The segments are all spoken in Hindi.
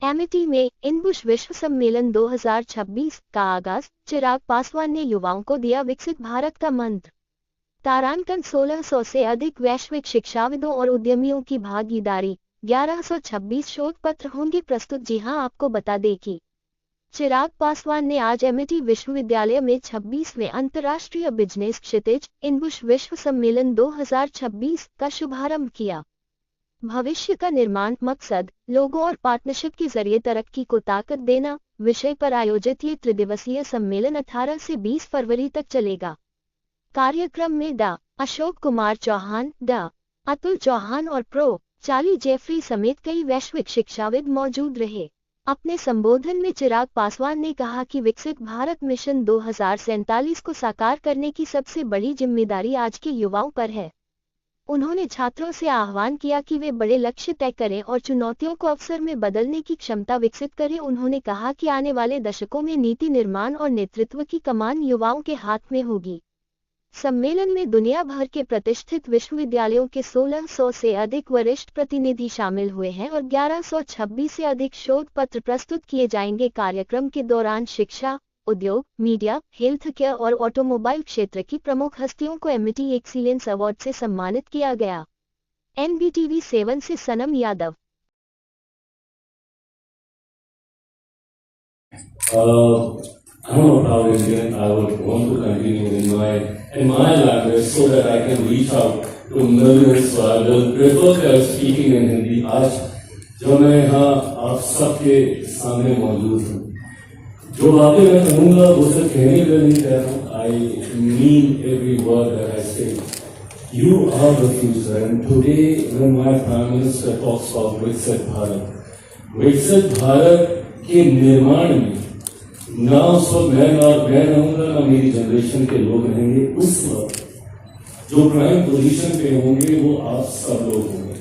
एमिटी में इनबुश विश्व सम्मेलन 2026 का आगाज। चिराग पासवान ने युवाओं को दिया विकसित भारत का मंत्र। तारांकन 1600 से अधिक वैश्विक शिक्षाविदों और उद्यमियों की भागीदारी। 1126 शोध पत्र होंगे प्रस्तुत। जी हां, आपको बता दें कि चिराग पासवान ने आज एमिटी विश्वविद्यालय में 26वें अंतर्राष्ट्रीय बिजनेस क्षितिज इनबुश विश्व सम्मेलन 2026 का शुभारंभ किया। भविष्य का निर्माण मकसद, लोगों और पार्टनरशिप के जरिए तरक्की को ताकत देना विषय पर आयोजित ये त्रिदिवसीय सम्मेलन 18 से 20 फरवरी तक चलेगा। कार्यक्रम में डा. अशोक कुमार चौहान, डा. अतुल चौहान और प्रो. चार्ली जेफरी समेत कई वैश्विक शिक्षाविद मौजूद रहे। अपने संबोधन में चिराग पासवान ने कहा कि विकसित भारत मिशन 2047 को साकार करने की सबसे बड़ी जिम्मेदारी आज के युवाओं पर है। उन्होंने छात्रों से आह्वान किया कि वे बड़े लक्ष्य तय करें और चुनौतियों को अवसर में बदलने की क्षमता विकसित करें। उन्होंने कहा कि आने वाले दशकों में नीति निर्माण और नेतृत्व की कमान युवाओं के हाथ में होगी। सम्मेलन में दुनिया भर के प्रतिष्ठित विश्वविद्यालयों के 1600 से अधिक वरिष्ठ प्रतिनिधि शामिल हुए हैं और 1126 से अधिक शोध पत्र प्रस्तुत किए जाएंगे। कार्यक्रम के दौरान शिक्षा, उद्योग, मीडिया, हेल्थ केयर और ऑटोमोबाइल क्षेत्र की प्रमुख हस्तियों को एमिटी एक्सीलेंस अवार्ड से सम्मानित किया गया। एनबीटीवी 7 से सनम Yadav. I'm a proud Indian. I would want to continue in my language so that I can reach out to millions. So I will prefer speaking in Hindi. आज जो मैं यहाँ आप सबके सामने मौजूद हूँ, जो बातें मैं कहूँगा वो सिर्फ कहने के नहीं कह रहा हूँ। I mean every word that I say. You are the future, and today when my Prime Minister talks about विकसित भारत के निर्माण में ना उस वक्त मैं रहूंगा ना मेरी जनरेशन के लोग रहेंगे। उस वक्त जो प्राइम पोजीशन पे होंगे वो आप सब लोग होंगे,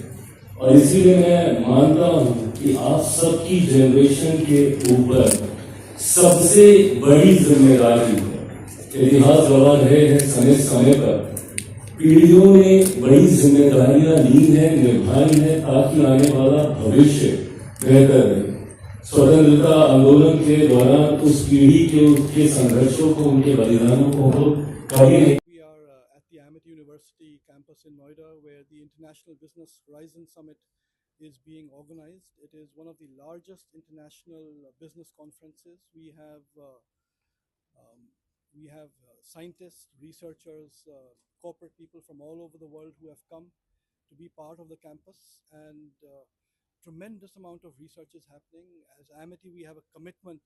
और इसीलिए मैं मानता हूं कि आप सबकी जनरेशन के ऊपर सबसे बड़ी जिम्मेदारी है। इतिहास गवाह रहे हैं समय समय पर पीढ़ियों ने बड़ी जिम्मेदारियां ली हैं, निभाई है, ताकि आने वाला भविष्य बेहतर रहे। स्वतंत्रता आंदोलन के दौरान उस पीढ़ी के उनके संघर्षों को, उनके बलिदानों को कभी नहीं। We are at the Amity University campus in Noida, where the International Business Horizon Summit is being organized. It is one of the largest international business conferences. We have scientists, researchers, corporate people from all over the world who have come to be part of the campus, and tremendous amount of research is happening. As Amity, we have a commitment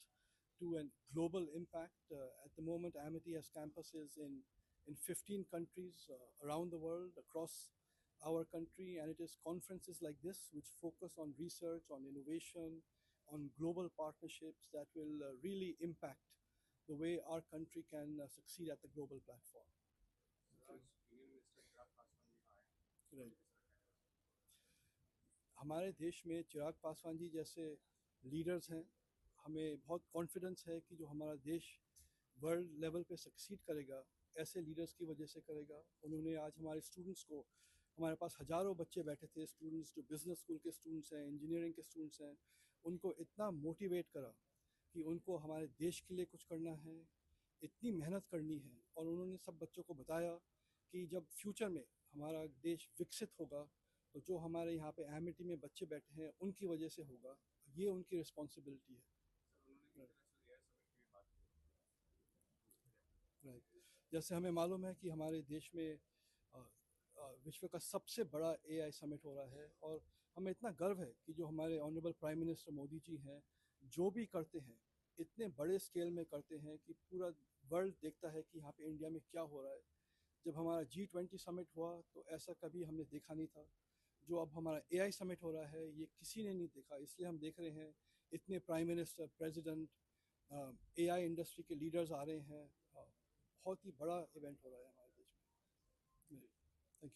to a global impact. At the moment, Amity has campuses in 15 countries around the world, across our country, and it is conferences like this which focus on research, on innovation, on global partnerships that will really impact the way our country can succeed at the global platform. Right. हमारे देश में चिराग पासवान जी जैसे लीडर्स हैं। हमें बहुत कॉन्फिडेंस है कि जो हमारा देश वर्ल्ड लेवल पे सक्सीड करेगा, ऐसे लीडर्स की वजह से करेगा। उन्होंने आज हमारे स्टूडेंट्स को, हमारे पास हज़ारों बच्चे बैठे थे, स्टूडेंट्स जो बिज़नेस स्कूल के स्टूडेंट्स हैं, इंजीनियरिंग के स्टूडेंट्स हैं, उनको इतना मोटिवेट करा कि उनको हमारे देश के लिए कुछ करना है, इतनी मेहनत करनी है। और उन्होंने सब बच्चों को बताया कि जब फ्यूचर में हमारा देश विकसित होगा तो जो हमारे यहाँ पे एमिटी में बच्चे बैठे हैं उनकी वजह से होगा। ये उनकी रिस्पॉन्सिबिलिटी है। जैसे हमें मालूम है कि हमारे देश में विश्व का सबसे बड़ा एआई समिट हो रहा है, और हमें इतना गर्व है कि जो हमारे honourable prime minister Modi ji हैं, जो भी करते हैं इतने बड़े स्केल में करते हैं कि पूरा वर्ल्ड देखता है कि यहाँ पे इंडिया में क्या हो रहा है। जब हमारा G20 समिट हुआ तो ऐसा कभी हमने देखा नहीं था। जो अब हमारा एआई समिट हो रहा है, ये किसी ने नहीं देखा। इसलिए हम देख रहे हैं इतने prime minister, president, AI industry के लीडर्स आ रहे हैं। बहुत ही बड़ा इवेंट हो रहा है हमारे देश में। Thank you.